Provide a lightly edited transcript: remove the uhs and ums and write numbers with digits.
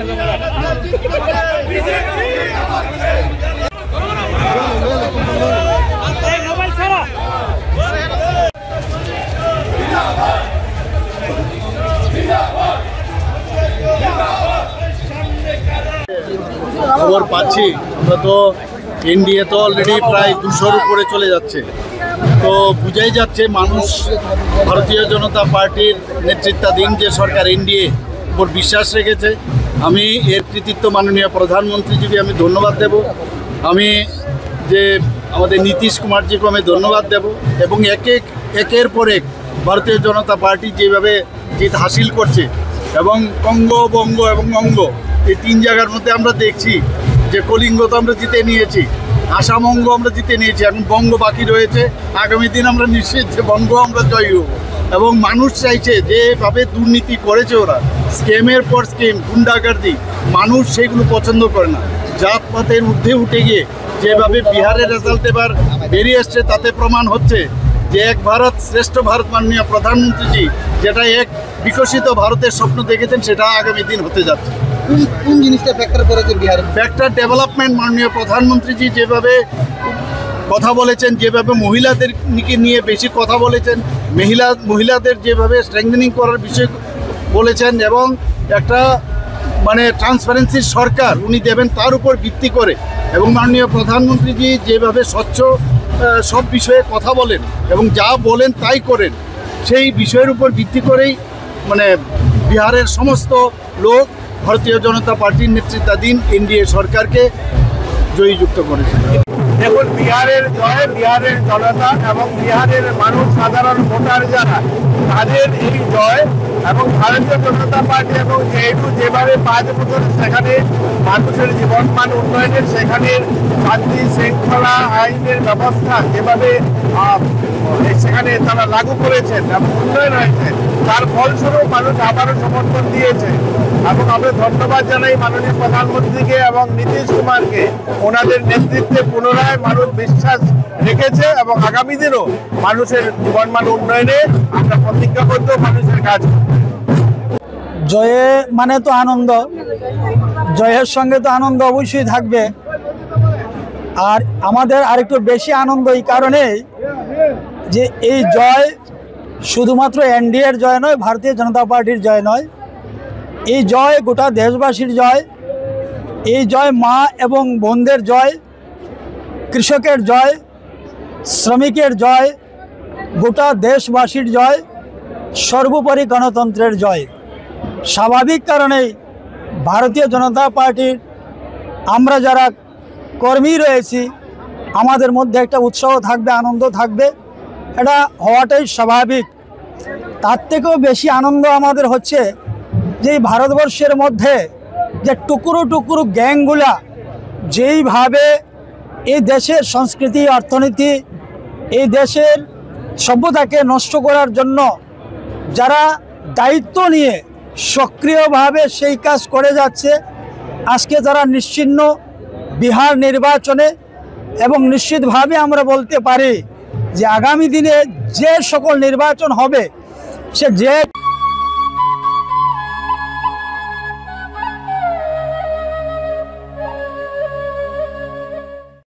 খবর পাচ্ছি আমরা তো এনডিএ তো অলরেডি প্রায় 200-র উপরে চলে যাচ্ছে, তো বুঝাই যাচ্ছে মানুষ ভারতীয় জনতা পার্টির নেতৃত্বাধীন যে সরকার এনডিএ উপর বিশ্বাস রেখেছে। আমি এর কৃতিত্ব মাননীয় প্রধানমন্ত্রীজিকে আমি ধন্যবাদ দেব, আমি যে আমাদের নীতিশ কুমারজিকে আমি ধন্যবাদ দেব, এবং একের পর এক ভারতীয় জনতা পার্টি যেভাবে জিত হাসিল করছে, এবং কঙ্গ, বঙ্গ এবং অঙ্গ এই 3 জায়গার মধ্যে আমরা দেখছি যে কলিঙ্গ তো আমরা জিতে নিয়েছি, আসাম অঙ্গ আমরা জিতে নিয়েছি, এখন বঙ্গ বাকি রয়েছে। আগামী দিন আমরা নিশ্চিত যে বঙ্গ আমরা জয়ী হব। এবং মানুষ চাইছে যেভাবে দুর্নীতি করেছে ওরা, স্কেমের পর স্কেম, গুন্ডাগার্দি, মানুষ সেগুলো পছন্দ করে না। জাতপাতের ঊর্ধ্বে উঠে গিয়ে যেভাবে বিহারের রেজাল্ট এবার বেরিয়ে এসছে, তাতে প্রমাণ হচ্ছে যে এক ভারত শ্রেষ্ঠ ভারত মাননীয় প্রধানমন্ত্রীজি যেটা এক বিকশিত ভারতের স্বপ্ন দেখেছেন, সেটা আগামী দিন হতে যাচ্ছে। কোন জিনিসটা ফ্যাক্টর করেছে বিহারে? Factor development. মাননীয় প্রধানমন্ত্রীজি যেভাবে কথা বলেছেন, যেভাবে মহিলাদেরকে নিয়ে বেশি কথা বলেছেন, মহিলাদের যেভাবে স্ট্রেংথেনিং করার বিষয় বলেছেন, এবং একটা মানে ট্রান্সপারেন্সির সরকার উনি দেবেন তার উপর ভিত্তি করে, এবং মাননীয় প্রধানমন্ত্রীজি যেভাবে স্বচ্ছ সব বিষয়ে কথা বলেন এবং যা বলেন তাই করেন, সেই বিষয়ের উপর ভিত্তি করেই মানে বিহারের সমস্ত লোক ভারতীয় জনতা পার্টির নেতৃত্বাধীন এনডিএ সরকারকে জয়যুক্ত করেছে। দেখুন, বিহারের জয় বিহারের জনতা এবং বিহারের মানুষ, সাধারণ ভোটার যারা, তাদের এই জয়, এবং ভারতীয় জনতা পার্টি এবং যেহেতু যেভাবে 5 বছর সেখানে মানুষের জীবনমান উন্নয়নের, সেখানে শান্তি শৃঙ্খলা আইনের ব্যবস্থা যেভাবে সেখানে তারা লাগু করেছেন এবং উন্নয়ন হয়েছে, তার ফলস্বরূপ মানুষ আবারও সমর্থন দিয়েছে। এবং আমরা ধন্যবাদ জানাই মাননীয় প্রধানমন্ত্রীকে এবং নীতিশ কুমারকে, ওনাদের নেতৃত্বে পুনরায় মানুষ বিশ্বাস রেখেছে, এবং আগামী দিনও মানুষের জীবনমান উন্নয়নে আমরা প্রতিজ্ঞাবদ্ধ মানুষের কাজ। জয়ে মানে তো আনন্দ, জয়ের সঙ্গে তো আনন্দ অবশ্যই থাকবে। আর আমাদের আরেকটু বেশি আনন্দ এই কারণেই যে এই জয় শুধুমাত্র এনডিএর জয় নয়, ভারতীয় জনতা পার্টির জয় নয়, এই জয় গোটা দেশবাসীর জয়। এই জয় মা এবং বোনদের জয়, কৃষকের জয়, শ্রমিকের জয়, গোটা দেশবাসীর জয়, সর্বোপরি গণতন্ত্রের জয়। স্বাভাবিক কারণেই ভারতীয় জনতা পার্টির আমরা যারা কর্মী রয়েছি, আমাদের মধ্যে একটা উৎসাহ থাকবে, আনন্দ থাকবে, এটা হওয়াটাই স্বাভাবিক। তার থেকেও বেশি আনন্দ আমাদের হচ্ছে যে ভারতবর্ষের মধ্যে যে টুকরো টুকরো গ্যাংগুলা যেইভাবে এই দেশের সংস্কৃতি, অর্থনীতি, এই দেশের সভ্যতাকে নষ্ট করার জন্য যারা দায়িত্ব নিয়ে সক্রিয়ভাবে সেই কাজ করে যাচ্ছে, আজকে যারা নিশ্চিহ্ন বিহার নির্বাচনে, এবং নিশ্চিতভাবে আমরা বলতে পারি যে আগামী দিনে যে সকল নির্বাচন হবে, সে যে